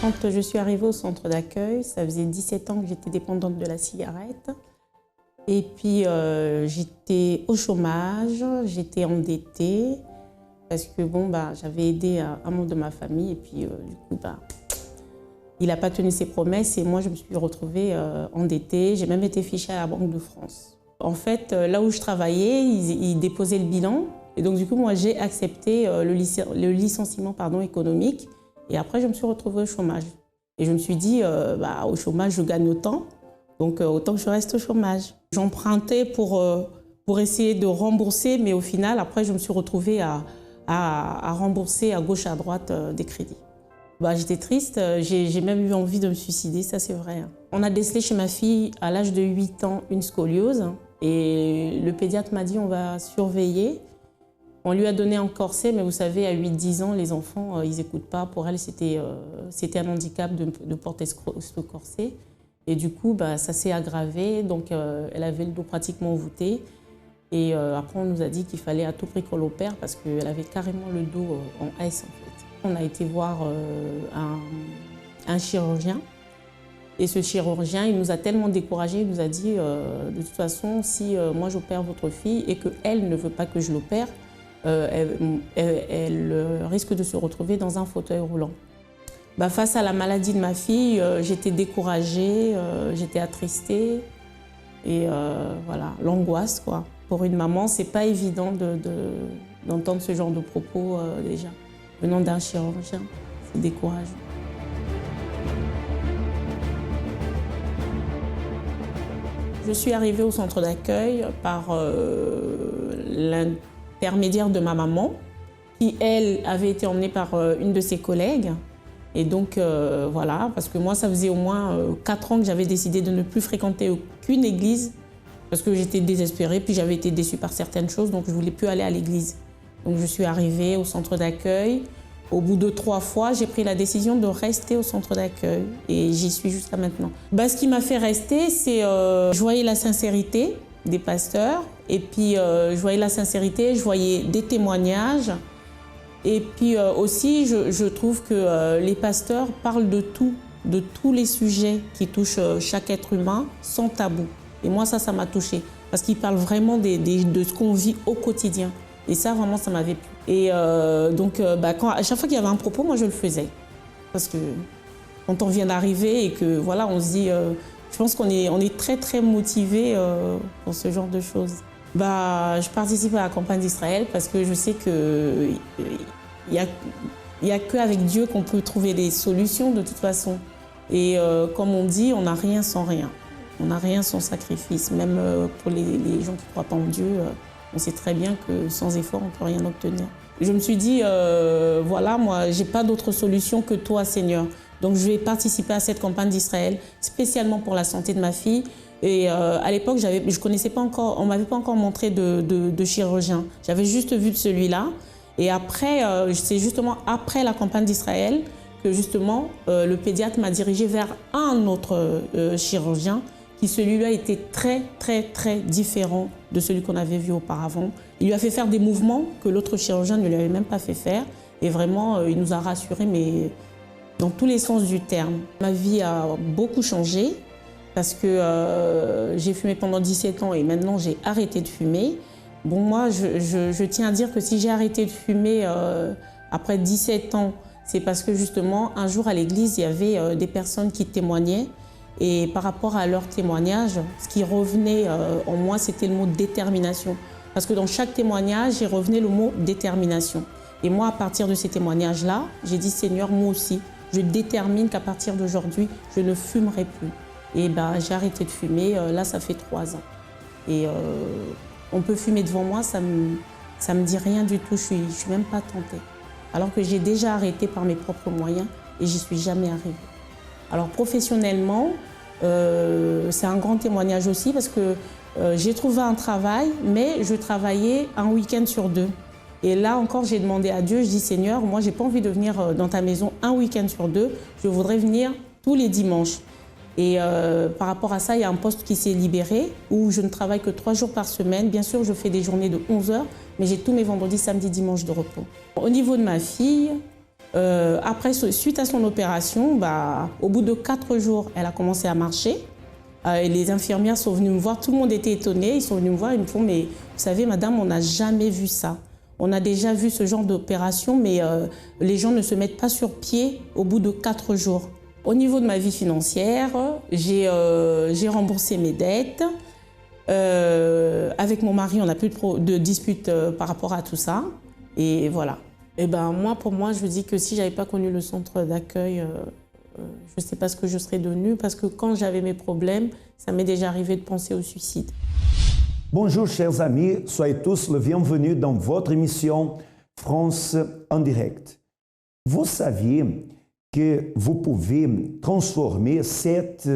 Quand je suis arrivée au centre d'accueil, ça faisait 17 ans que j'étais dépendante de la cigarette. Et puis j'étais au chômage, j'étais endettée parce que j'avais aidé un membre de ma famille et puis il n'a pas tenu ses promesses et moi je me suis retrouvée endettée. J'ai même été fichée à la Banque de France. En fait, là où je travaillais, ils déposaient le bilan et donc du coup moi j'ai accepté le licenciement économique et après je me suis retrouvée au chômage. Et je me suis dit, au chômage je gagne autant. Donc autant que je reste au chômage. J'empruntais pour essayer de rembourser, mais au final, après, je me suis retrouvée à rembourser à gauche, à droite des crédits. J'étais triste, j'ai même eu envie de me suicider, ça c'est vrai. On a décelé chez ma fille, à l'âge de 8 ans, une scoliose. Et le pédiatre m'a dit, on va surveiller. On lui a donné un corset, mais vous savez, à 8-10 ans, les enfants, ils n'écoutent pas. Pour elle, c'était un handicap de porter ce corset. Et du coup, ça s'est aggravé, donc elle avait le dos pratiquement voûté. Et après, on nous a dit qu'il fallait à tout prix qu'on l'opère parce qu'elle avait carrément le dos en S, en fait. On a été voir un chirurgien. Et ce chirurgien, il nous a tellement découragés, il nous a dit de toute façon, si moi j'opère votre fille et qu'elle ne veut pas que je l'opère, elle risque de se retrouver dans un fauteuil roulant. Face à la maladie de ma fille, j'étais découragée, j'étais attristée et voilà, l'angoisse quoi. Pour une maman, c'est pas évident d'entendre ce genre de propos déjà venant d'un chirurgien, c'est décourageant. Je suis arrivée au centre d'accueil par l'intermédiaire de ma maman, qui elle avait été emmenée par une de ses collègues. Et donc, voilà, parce que moi, ça faisait au moins 4 ans que j'avais décidé de ne plus fréquenter aucune église parce que j'étais désespérée, puis j'avais été déçue par certaines choses, donc je ne voulais plus aller à l'église. Donc, je suis arrivée au centre d'accueil. Au bout de 3 fois, j'ai pris la décision de rester au centre d'accueil et j'y suis jusqu'à maintenant. Ce qui m'a fait rester, c'est je voyais la sincérité des pasteurs et puis je voyais la sincérité, je voyais des témoignages. Et puis aussi, je trouve que les pasteurs parlent de tout, de tous les sujets qui touchent chaque être humain sans tabou. Et moi, ça m'a touchée parce qu'ils parlent vraiment de ce qu'on vit au quotidien. Et ça, vraiment, ça m'avait plu. Et à chaque fois qu'il y avait un propos, moi, je le faisais. Parce que quand on vient d'arriver et que, voilà, on se dit... je pense qu'on est très, très motivés pour ce genre de choses. Je participe à la campagne d'Israël parce que je sais qu'il n'y a qu'avec Dieu qu'on peut trouver des solutions de toute façon. Et comme on dit, on n'a rien sans rien. On n'a rien sans sacrifice. Même pour les gens qui ne croient pas en Dieu, on sait très bien que sans effort, on ne peut rien obtenir. Je me suis dit, voilà, moi, je n'ai pas d'autre solution que toi, Seigneur. Donc je vais participer à cette campagne d'Israël, spécialement pour la santé de ma fille. Et à l'époque, je ne connaissais pas encore, on ne m'avait pas encore montré de chirurgien. J'avais juste vu de celui-là. Et après, c'est justement après la campagne d'Israël que justement le pédiatre m'a dirigée vers un autre chirurgien qui celui-là était très, très, très différent de celui qu'on avait vu auparavant. Il lui a fait faire des mouvements que l'autre chirurgien ne lui avait même pas fait faire. Et vraiment, il nous a rassurés, mais dans tous les sens du terme. Ma vie a beaucoup changé. Parce que j'ai fumé pendant 17 ans et maintenant j'ai arrêté de fumer. Bon, moi, je tiens à dire que si j'ai arrêté de fumer après 17 ans, c'est parce que justement, un jour à l'église, il y avait des personnes qui témoignaient. Et par rapport à leur témoignage, ce qui revenait en moi, c'était le mot détermination. Parce que dans chaque témoignage, il revenait le mot détermination. Et moi, à partir de ces témoignages-là, j'ai dit, Seigneur, moi aussi, je détermine qu'à partir d'aujourd'hui, je ne fumerai plus. Et j'ai arrêté de fumer, là ça fait 3 ans. Et on peut fumer devant moi, ça me dit rien du tout, je suis même pas tentée. Alors que j'ai déjà arrêté par mes propres moyens et j'y suis jamais arrivée. Alors professionnellement, c'est un grand témoignage aussi parce que j'ai trouvé un travail, mais je travaillais un week-end sur 2. Et là encore, j'ai demandé à Dieu, je dis Seigneur, moi j'ai pas envie de venir dans ta maison un week-end sur 2, je voudrais venir tous les dimanches. Et par rapport à ça, il y a un poste qui s'est libéré où je ne travaille que 3 jours par semaine. Bien sûr, je fais des journées de 11 heures, mais j'ai tous mes vendredis, samedis, dimanches de repos. Au niveau de ma fille, Après, suite à son opération, au bout de 4 jours, elle a commencé à marcher. Et les infirmières sont venues me voir, tout le monde était étonné. Ils sont venus me voir, ils me font, mais vous savez, madame, on n'a jamais vu ça. On a déjà vu ce genre d'opération, mais les gens ne se mettent pas sur pied au bout de 4 jours. Au niveau de ma vie financière, j'ai remboursé mes dettes. Avec mon mari, on n'a plus de disputes par rapport à tout ça. Et voilà. Et moi, pour moi, je dis que si je n'avais pas connu le centre d'accueil, je ne sais pas ce que je serais devenue, parce que quand j'avais mes problèmes, ça m'est déjà arrivé de penser au suicide. Bonjour chers amis, soyez tous le bienvenue dans votre émission France en direct. Vous saviez que vous pouvez transformer cette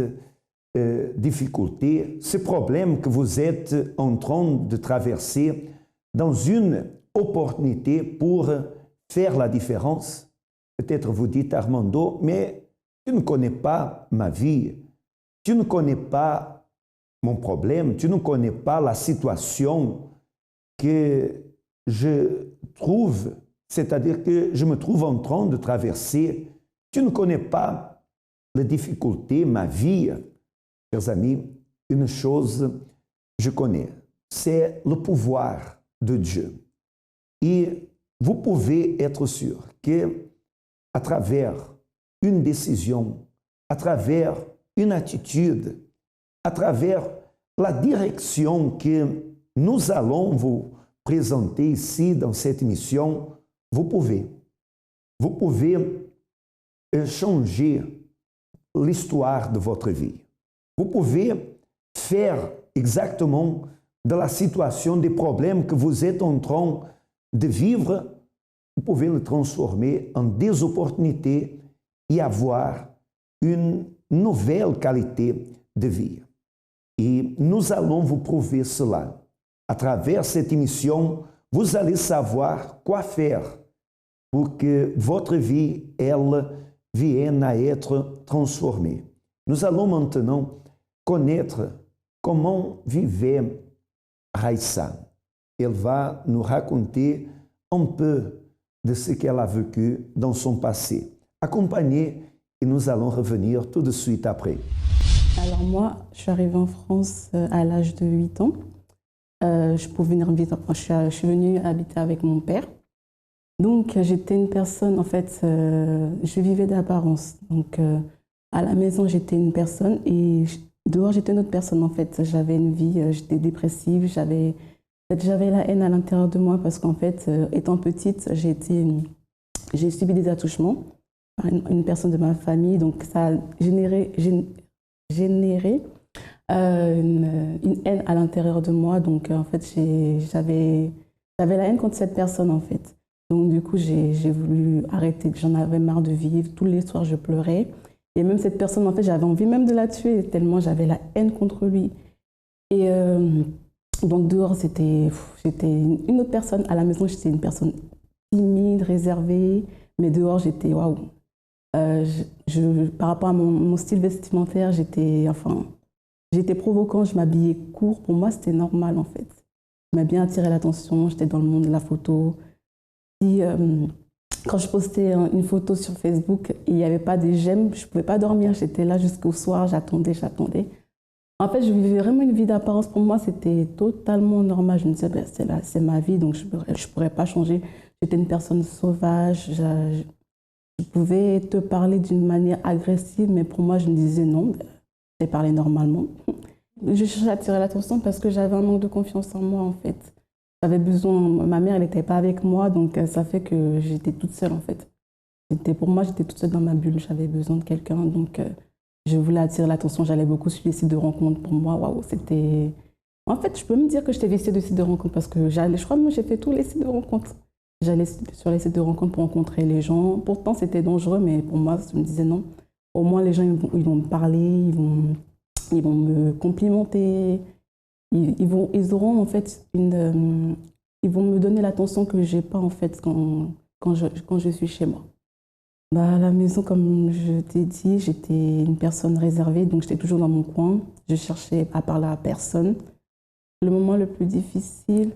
difficulté, ce problème que vous êtes en train de traverser dans une opportunité pour faire la différence? Peut-être vous dites, Armando, mais tu ne connais pas ma vie, tu ne connais pas mon problème, tu ne connais pas la situation que je trouve, c'est-à-dire que je me trouve en train de traverser. Tu ne connais pas les difficultés, ma vie. Chers amis, une chose je connais, c'est le pouvoir de Dieu. Et vous pouvez être sûr que à travers une décision, à travers une attitude, à travers la direction que nous allons vous présenter ici dans cette émission, vous pouvez changer l'histoire de votre vie. Vous pouvez faire exactement de la situation, des problèmes que vous êtes en train de vivre, vous pouvez le transformer en des opportunités et avoir une nouvelle qualité de vie. Et nous allons vous prouver cela. À travers cette émission, vous allez savoir quoi faire pour que votre vie, elle, vienne à être transformée. Nous allons maintenant connaître comment vivait Raissa. Elle va nous raconter un peu de ce qu'elle a vécu dans son passé. Accompagnez et nous allons revenir tout de suite après. Alors moi, je suis arrivée en France à l'âge de 8 ans. Je suis venue habiter avec mon père. Donc j'étais une personne, en fait, je vivais d'apparence. Donc à la maison, j'étais une personne et dehors, j'étais une autre personne, en fait. J'avais une vie, j'étais dépressive, j'avais la haine à l'intérieur de moi parce qu'en fait, étant petite, j'ai subi des attouchements par une personne de ma famille. Donc ça a généré une haine à l'intérieur de moi. Donc en fait, j'avais la haine contre cette personne, en fait. Donc du coup, j'ai voulu arrêter. J'en avais marre de vivre. Tous les soirs, je pleurais. Et même cette personne, en fait, j'avais envie même de la tuer tellement j'avais la haine contre lui. Et donc dehors, j'étais une autre personne. À la maison, j'étais une personne timide, réservée. Mais dehors, j'étais waouh. Par rapport à mon style vestimentaire, j'étais provocant, je m'habillais court. Pour moi, c'était normal, en fait. Je m'avais bien attiré l'attention, j'étais dans le monde de la photo. Quand je postais une photo sur Facebook, il n'y avait pas des j'aime, je ne pouvais pas dormir. J'étais là jusqu'au soir, j'attendais. En fait, je vivais vraiment une vie d'apparence. Pour moi, c'était totalement normal. Je me disais, c'est ma vie, donc je ne pourrais pas changer. J'étais une personne sauvage. Je pouvais te parler d'une manière agressive, mais pour moi, je me disais non, je parlais normalement. Je cherchais à attirer l'attention parce que j'avais un manque de confiance en moi, en fait. J'avais besoin, ma mère, elle n'était pas avec moi, donc ça fait que j'étais toute seule, en fait. Pour moi, j'étais toute seule dans ma bulle, j'avais besoin de quelqu'un, donc je voulais attirer l'attention. J'allais beaucoup sur les sites de rencontres. Pour moi, waouh, c'était... En fait, je peux me dire que j'étais viciée de sites de rencontres parce que je crois que j'ai fait tous les sites de rencontres. J'allais sur les sites de rencontres pour rencontrer les gens. Pourtant, c'était dangereux, mais pour moi, je me disais non. Au moins, les gens, ils vont me parler, ils vont me complimenter. Ils auront, en fait, ils vont me donner l'attention que je n'ai pas, en fait, quand je suis chez moi. À la maison, comme je t'ai dit, j'étais une personne réservée, donc j'étais toujours dans mon coin. Je cherchais à parler à personne. Le moment le plus difficile,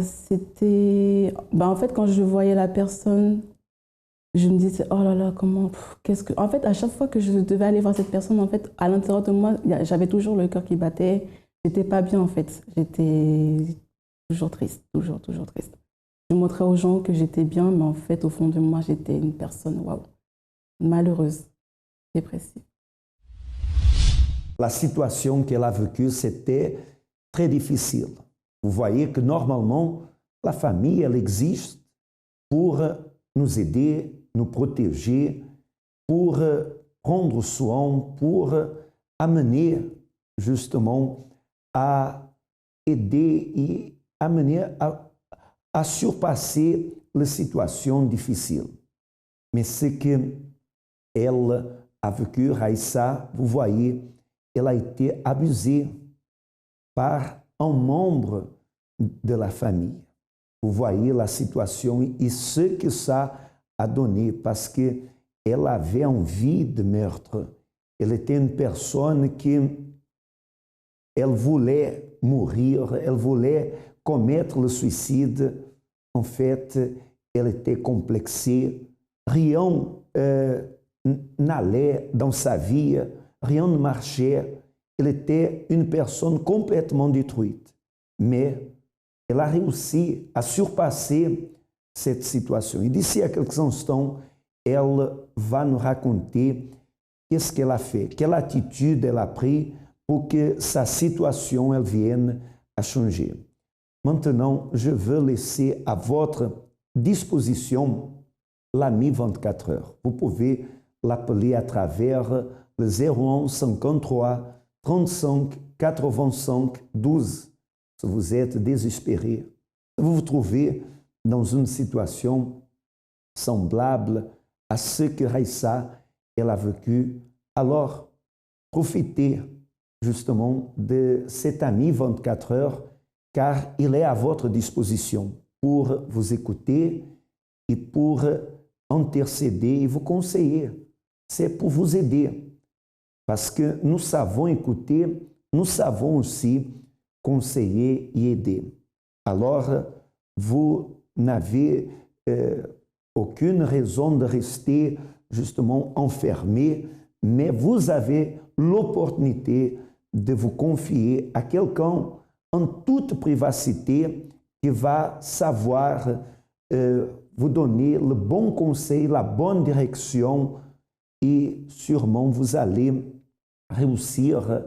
c'était... en fait, quand je voyais la personne, je me disais, oh là là, comment, qu'est-ce que... En fait, à chaque fois que je devais aller voir cette personne, en fait, à l'intérieur de moi, j'avais toujours le cœur qui battait. J'étais pas bien, en fait. J'étais toujours triste, toujours triste. Je montrais aux gens que j'étais bien, mais en fait, au fond de moi, j'étais une personne, waouh, malheureuse, dépressive. La situation qu'elle a vécue, c'était très difficile. Vous voyez que normalement, la famille, elle existe pour nous aider, nous protéger, pour prendre soin, pour amener justement à aider et amener à surpasser les situations difficiles. Mais ce qu'elle a vécu, Raissa, vous voyez, elle a été abusée par un membre de la famille. Vous voyez la situation et ce que ça a donné parce qu'elle avait envie de meurtre. Elle était une personne qui elle voulait mourir, elle voulait commettre le suicide. En fait, elle était complexée. Rien n'allait dans sa vie, rien ne marchait. Elle était une personne complètement détruite. Mais elle a réussi à surpasser cette situation. Et d'ici à quelques instants, elle va nous raconter qu'est-ce qu'elle a fait, quelle attitude elle a prise pour que sa situation elle vienne à changer. Maintenant, je veux laisser à votre disposition l'ami 24 heures. Vous pouvez l'appeler à travers le 01 53 35 85 12. Si vous êtes désespéré, si vous vous trouvez dans une situation semblable à ce que Raissa elle a vécu, alors profitez justement de cet ami 24 heures car il est à votre disposition pour vous écouter et pour intercéder et vous conseiller. C'est pour vous aider parce que nous savons écouter, nous savons aussi conseiller et aider. Alors, vous n'avez aucune raison de rester justement enfermé, mais vous avez l'opportunité de vous confier à quelqu'un en toute privacité qui va savoir vous donner le bon conseil, la bonne direction et sûrement vous allez réussir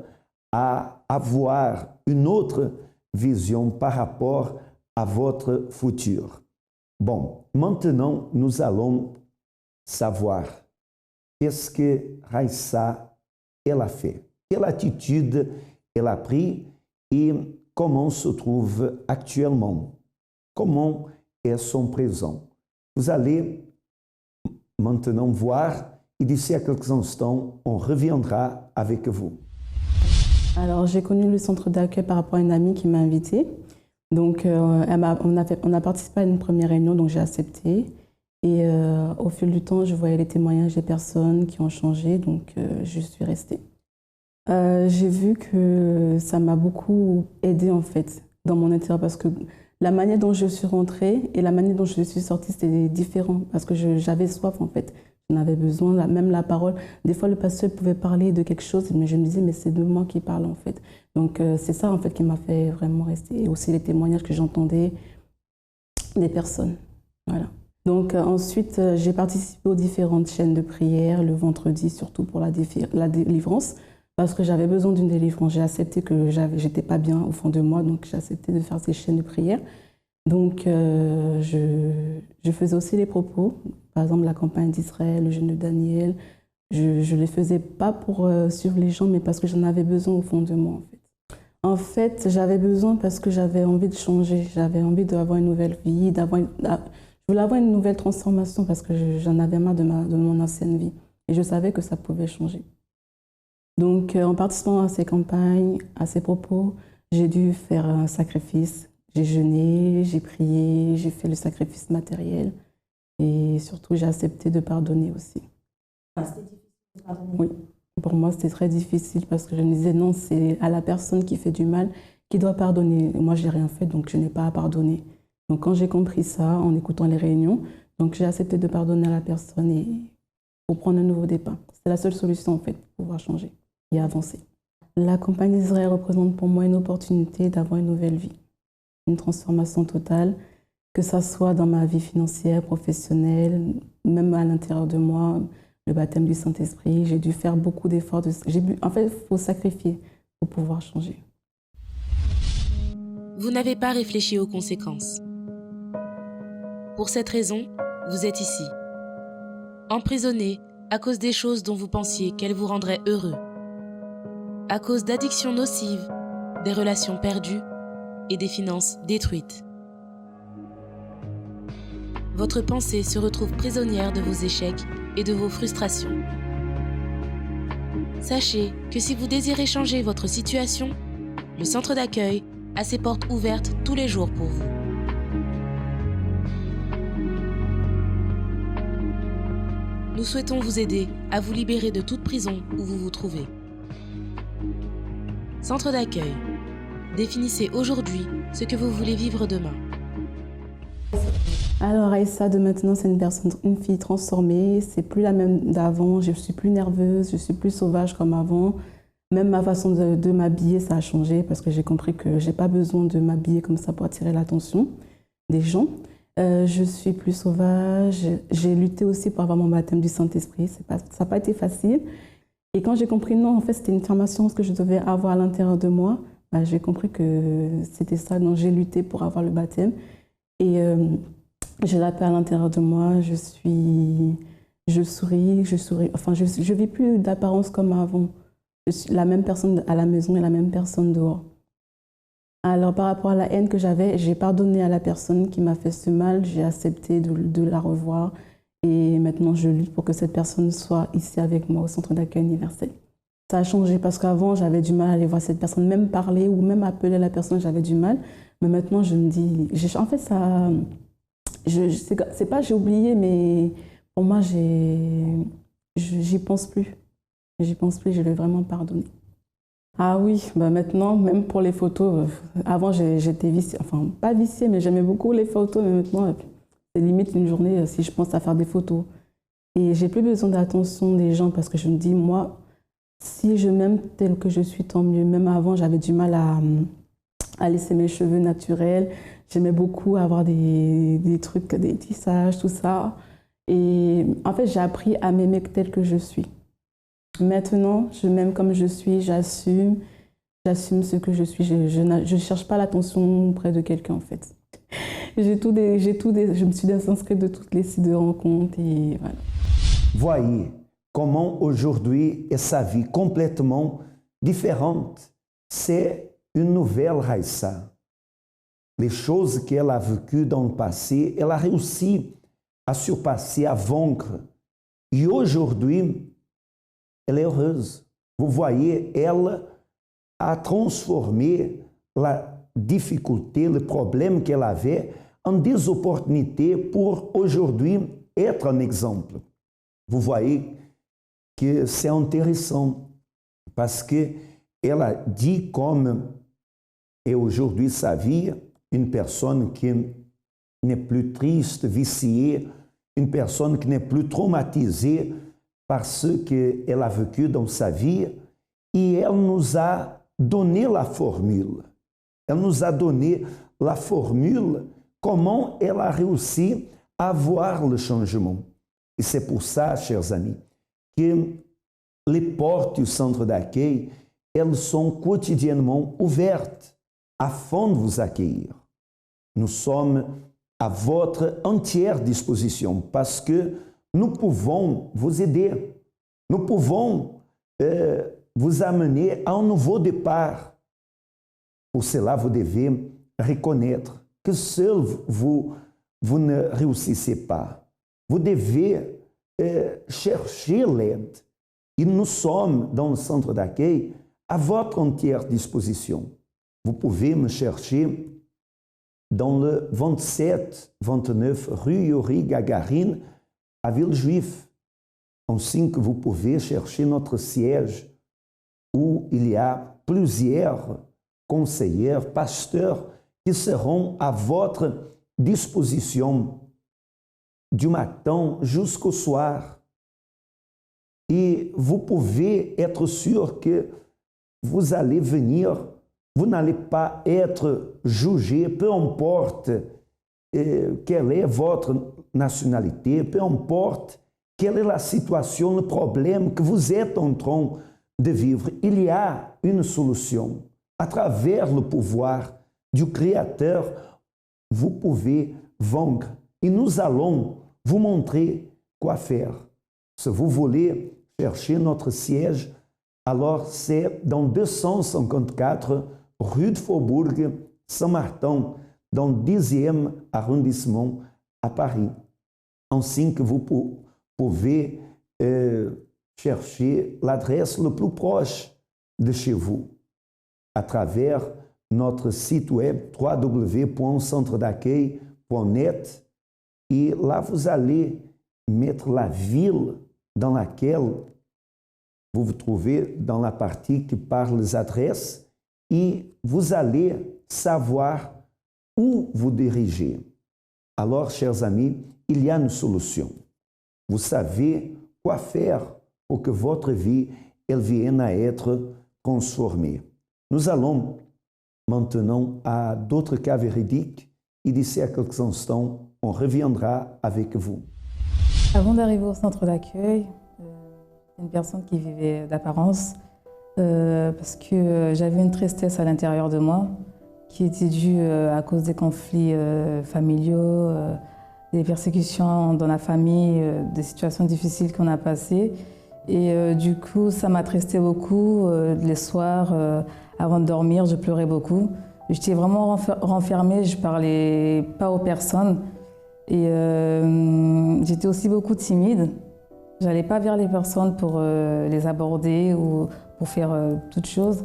à avoir une autre vision par rapport à votre futur. Bon, maintenant, nous allons savoir qu'est-ce que Raissa elle a fait, quelle attitude elle a pris et comment se trouve actuellement, comment est son présent. Vous allez maintenant voir et d'ici à quelques instants, on reviendra avec vous. Alors, j'ai connu le centre d'accueil par rapport à une amie qui m'a invitée. Donc, on a participé à une première réunion, donc j'ai accepté. Et au fil du temps, je voyais les témoignages des personnes qui ont changé, donc je suis restée. J'ai vu que ça m'a beaucoup aidée en fait dans mon intérieur parce que la manière dont je suis rentrée et la manière dont je suis sortie, c'était différent parce que j'avais soif en fait. J'en avais besoin, même la parole. Des fois, le pasteur pouvait parler de quelque chose, mais je me disais, mais c'est de moi qui parle en fait. Donc c'est ça en fait qui m'a fait vraiment rester. Et aussi les témoignages que j'entendais des personnes. Voilà. Donc ensuite, j'ai participé aux différentes chaînes de prière, le vendredi surtout pour la délivrance, parce que j'avais besoin d'une délivrance. J'ai accepté que j'étais pas bien au fond de moi, donc j'ai accepté de faire ces chaînes de prière. Donc je faisais aussi les propos, par exemple la campagne d'Israël, le jeûne de Daniel. Je les faisais pas pour suivre les gens, mais parce que j'en avais besoin au fond de moi en fait. En fait, j'avais besoin parce que j'avais envie de changer, j'avais envie d'avoir une nouvelle vie, je voulais avoir une nouvelle transformation parce que j'en avais marre de mon ancienne vie. Et je savais que ça pouvait changer. Donc, en participant à ces campagnes, à ces propos, j'ai dû faire un sacrifice. J'ai jeûné, j'ai prié, j'ai fait le sacrifice matériel. Et surtout, j'ai accepté de pardonner aussi. C'était difficile de pardonner. Oui, pour moi, c'était très difficile parce que je me disais non, c'est à la personne qui fait du mal qui doit pardonner. Moi, je n'ai rien fait, donc je n'ai pas à pardonner. Donc quand j'ai compris ça, en écoutant les réunions, Donc j'ai accepté de pardonner à la personne et pour prendre un nouveau départ. C'est la seule solution en fait pour pouvoir changer et avancer. La campagne d'Israël représente pour moi une opportunité d'avoir une nouvelle vie, une transformation totale, que ça soit dans ma vie financière, professionnelle, même à l'intérieur de moi, le baptême du Saint-Esprit. J'ai dû faire beaucoup d'efforts. En fait, il faut sacrifier pour pouvoir changer. Vous n'avez pas réfléchi aux conséquences. Pour cette raison, vous êtes ici, emprisonné à cause des choses dont vous pensiez qu'elles vous rendraient heureux, à cause d'addictions nocives, des relations perdues et des finances détruites. Votre pensée se retrouve prisonnière de vos échecs et de vos frustrations. Sachez que si vous désirez changer votre situation, le centre d'accueil a ses portes ouvertes tous les jours pour vous. Nous souhaitons vous aider à vous libérer de toute prison où vous vous trouvez. Centre d'accueil. Définissez aujourd'hui ce que vous voulez vivre demain. Alors Aïssa de maintenant, c'est une fille transformée. C'est plus la même d'avant. Je suis plus nerveuse, je suis plus sauvage comme avant. Même ma façon de m'habiller, ça a changé parce que j'ai compris que j'ai pas besoin de m'habiller comme ça pour attirer l'attention des gens. Je suis plus sauvage. J'ai lutté aussi pour avoir mon baptême du Saint-Esprit. Ça n'a pas été facile. Et quand j'ai compris, non, en fait, c'était une formation que je devais avoir à l'intérieur de moi, j'ai compris que c'était ça. Donc, j'ai lutté pour avoir le baptême. Et j'ai la paix à l'intérieur de moi. Je souris. Enfin, je vis plus d'apparence comme avant. Je suis la même personne à la maison et la même personne dehors. Alors, par rapport à la haine que j'avais, j'ai pardonné à la personne qui m'a fait ce mal. J'ai accepté de la revoir. Et maintenant, je lutte pour que cette personne soit ici avec moi au centre d'accueil universel. Ça a changé parce qu'avant, j'avais du mal à aller voir cette personne, même parler ou même appeler la personne, j'avais du mal. Mais maintenant, je me dis... En fait, ça... C'est pas j'ai oublié, mais pour moi, j'y pense plus. J'y pense plus, je vais vraiment pardonner. Ah oui, maintenant, même pour les photos, avant, j'étais viciée. Enfin, pas viciée, mais j'aimais beaucoup les photos, mais maintenant... C'est limite une journée si je pense à faire des photos. Et j'ai plus besoin d'attention des gens parce que je me dis, moi, si je m'aime tel que je suis, tant mieux. Même avant, j'avais du mal à laisser mes cheveux naturels. J'aimais beaucoup avoir des trucs, des tissages, tout ça. Et en fait, j'ai appris à m'aimer tel que je suis. Maintenant, je m'aime comme je suis, j'assume ce que je suis. Je ne cherche pas l'attention auprès de quelqu'un, en fait. Je me suis inscrite de toutes les sites de rencontres et voilà. Voyez comment aujourd'hui est sa vie complètement différente. C'est une nouvelle Raissa. Les choses qu'elle a vécues dans le passé, elle a réussi à surpasser, à vaincre. Et aujourd'hui, elle est heureuse. Vous voyez, elle a transformé la difficulté, le problème qu'elle avait en des opportunités pour aujourd'hui être un exemple. Vous voyez que c'est intéressant parce qu'elle a dit comme est aujourd'hui sa vie, une personne qui n'est plus triste, viciée, une personne qui n'est plus traumatisée par ce qu'elle a vécu dans sa vie, et elle nous a donné la formule. Elle nous a donné la formule, comment elle a réussi à voir le changement. Et c'est pour ça, chers amis, que les portes du centre d'accueil, elles sont quotidiennement ouvertes afin de vous accueillir. Nous sommes à votre entière disposition parce que nous pouvons vous aider. Nous pouvons vous amener à un nouveau départ. Pour cela, vous devez reconnaître que seul vous ne réussissez pas. Vous devez chercher l'aide. Et nous sommes dans le centre d'accueil à votre entière disposition. Vous pouvez me chercher dans le 27-29 rue Yuri Gagarin, à Villejuif. Ainsi que vous pouvez chercher notre siège où il y a plusieurs conseillers, pasteurs qui seront à votre disposition du matin jusqu'au soir. Et vous pouvez être sûr que vous allez venir, vous n'allez pas être jugé, peu importe quelle est votre nationalité, peu importe quelle est la situation, le problème que vous êtes en train de vivre. Il y a une solution. À travers le pouvoir du Créateur, vous pouvez vaincre. Et nous allons vous montrer quoi faire. Si vous voulez chercher notre siège, alors c'est dans 254 rue de Faubourg, Saint-Martin, dans le 10e arrondissement à Paris. Ainsi que vous pouvez chercher l'adresse le plus proche de chez vous à travers notre site web www.centredaccueil.net et là vous allez mettre la ville dans laquelle vous vous trouvez dans la partie qui parle des adresses et vous allez savoir où vous diriger. Alors, chers amis, il y a une solution. Vous savez quoi faire pour que votre vie elle vienne à être transformée. Nous allons maintenant à d'autres cas véridiques et d'ici à quelques instants, on reviendra avec vous. Avant d'arriver au centre d'accueil, une personne qui vivait d'apparence parce que j'avais une tristesse à l'intérieur de moi qui était due à cause des conflits familiaux, des persécutions dans la famille, des situations difficiles qu'on a passées. Et du coup, ça m'attristait beaucoup. Les soirs, avant de dormir, je pleurais beaucoup. J'étais vraiment renfermée, je ne parlais pas aux personnes. Et j'étais aussi beaucoup timide. Je n'allais pas vers les personnes pour les aborder ou pour faire toute chose.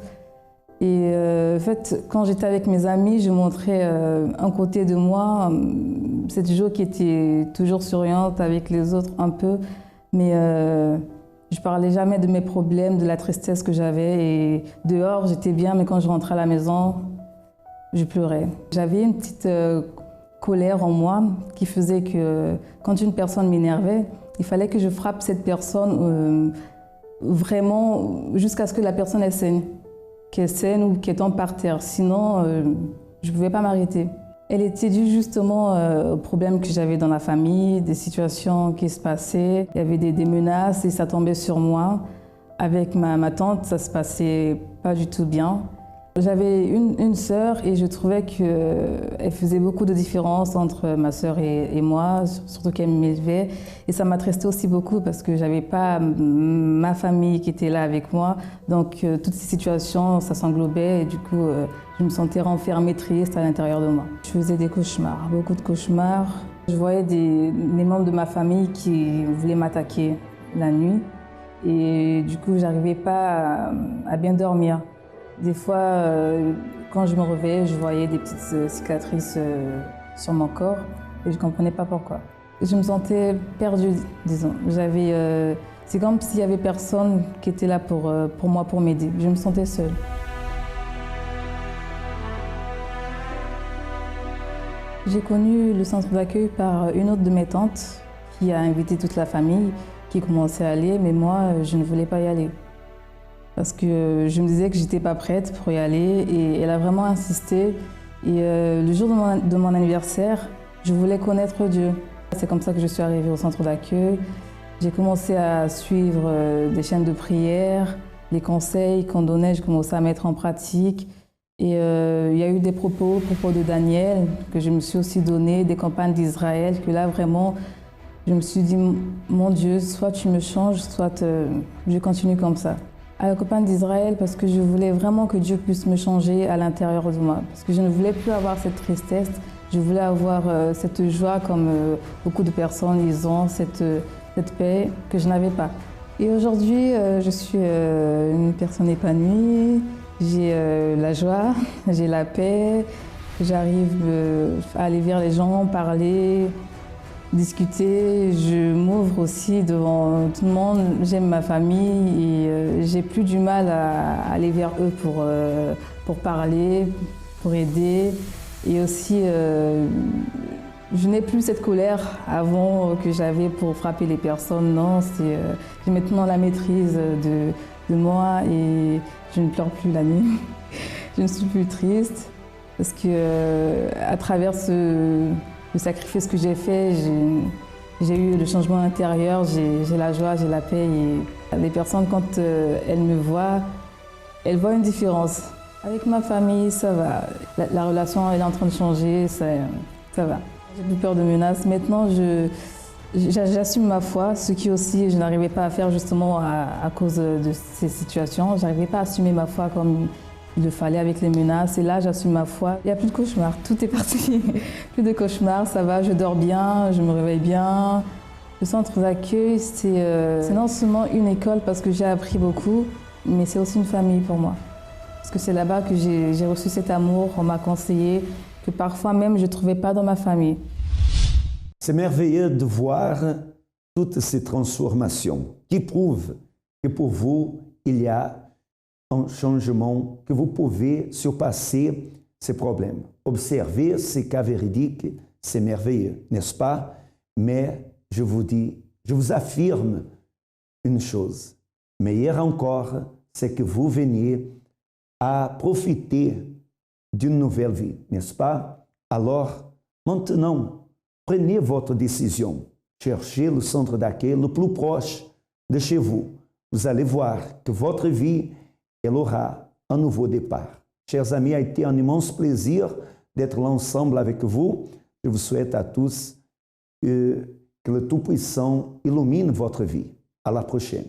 Et en fait, quand j'étais avec mes amis, je montrais un côté de moi, cette Jo qui était toujours souriante avec les autres un peu, mais je parlais jamais de mes problèmes, de la tristesse que j'avais. Et dehors, j'étais bien, mais quand je rentrais à la maison, je pleurais. J'avais une petite colère en moi qui faisait que quand une personne m'énervait, il fallait que je frappe cette personne vraiment jusqu'à ce que la personne elle saigne. Qu'elle saigne ou qu'elle tombe par terre. Sinon, je ne pouvais pas m'arrêter. Elle était due justement aux problèmes que j'avais dans la famille, des situations qui se passaient. Il y avait des menaces et ça tombait sur moi. Avec ma tante, ça ne se passait pas du tout bien. J'avais une sœur et je trouvais qu'elle faisait beaucoup de différence entre ma sœur et moi, surtout qu'elle m'élevait. Et ça m'attristait aussi beaucoup parce que je n'avais pas ma famille qui était là avec moi. Donc toutes ces situations, ça s'englobait et du coup, je me sentais renfermée, triste à l'intérieur de moi. Je faisais des cauchemars, beaucoup de cauchemars. Je voyais des membres de ma famille qui voulaient m'attaquer la nuit. Et du coup, je n'arrivais pas à bien dormir. Des fois, quand je me réveillais, je voyais des petites cicatrices sur mon corps et je ne comprenais pas pourquoi. Je me sentais perdue, disons. C'est comme s'il n'y avait personne qui était là pour moi, pour m'aider. Je me sentais seule. J'ai connu le centre d'accueil par une autre de mes tantes qui a invité toute la famille, qui commençait à aller, mais moi, je ne voulais pas y aller. Parce que je me disais que je n'étais pas prête pour y aller et elle a vraiment insisté. Et le jour de mon anniversaire, je voulais connaître Dieu. C'est comme ça que je suis arrivée au centre d'accueil. J'ai commencé à suivre des chaînes de prière, les conseils qu'on donnait, je commençais à mettre en pratique. Et il y a eu des propos de Daniel que je me suis aussi donné, des campagnes d'Israël, que là vraiment, je me suis dit, mon Dieu, soit tu me changes, soit je continue comme ça. À la campagne d'Israël parce que je voulais vraiment que Dieu puisse me changer à l'intérieur de moi. Parce que je ne voulais plus avoir cette tristesse, je voulais avoir cette joie comme beaucoup de personnes ils ont, cette paix que je n'avais pas. Et aujourd'hui, je suis une personne épanouie, j'ai la joie, j'ai la paix, j'arrive à aller vers les gens, parler, discuter, je m'ouvre aussi devant tout le monde, j'aime ma famille et j'ai plus du mal à aller vers eux pour parler, pour aider et aussi Je n'ai plus cette colère avant que j'avais pour frapper les personnes. Non, j'ai maintenant la maîtrise de moi et je ne pleure plus la nuit. Je ne suis plus triste parce que à travers le sacrifice que j'ai fait, j'ai eu le changement intérieur, j'ai la joie, j'ai la paix. Et les personnes, quand elles me voient, elles voient une différence. Avec ma famille, ça va. La relation, elle est en train de changer, ça va. J'ai plus peur de menaces. Maintenant, j'assume ma foi, ce qui aussi, je n'arrivais pas à faire justement à cause de ces situations. Je n'arrivais pas à assumer ma foi comme il le fallait avec les menaces. Et là, j'assume ma foi. Il n'y a plus de cauchemars, tout est parti. Plus de cauchemars, ça va, je dors bien, je me réveille bien. Le centre d'accueil, c'est non seulement une école parce que j'ai appris beaucoup, mais c'est aussi une famille pour moi. Parce que c'est là-bas que j'ai reçu cet amour, on m'a conseillé, que parfois même je ne trouvais pas dans ma famille. C'est merveilleux de voir toutes ces transformations qui prouvent que pour vous, il y a un changement, que vous pouvez surpasser ces problèmes. Observer ces cas véridiques, c'est merveilleux, n'est-ce pas? Mais je vous dis, je vous affirme une chose, meilleur encore, c'est que vous veniez à profiter d'une nouvelle vie, n'est-ce pas? Alors, maintenant, prenez votre décision. Cherchez le centre d'accueil le plus proche de chez vous. Vous allez voir que votre vie, elle aura un nouveau départ. Chers amis, a été un immense plaisir d'être là ensemble avec vous. Je vous souhaite à tous que le Tout-Puissant illumine votre vie. À la prochaine.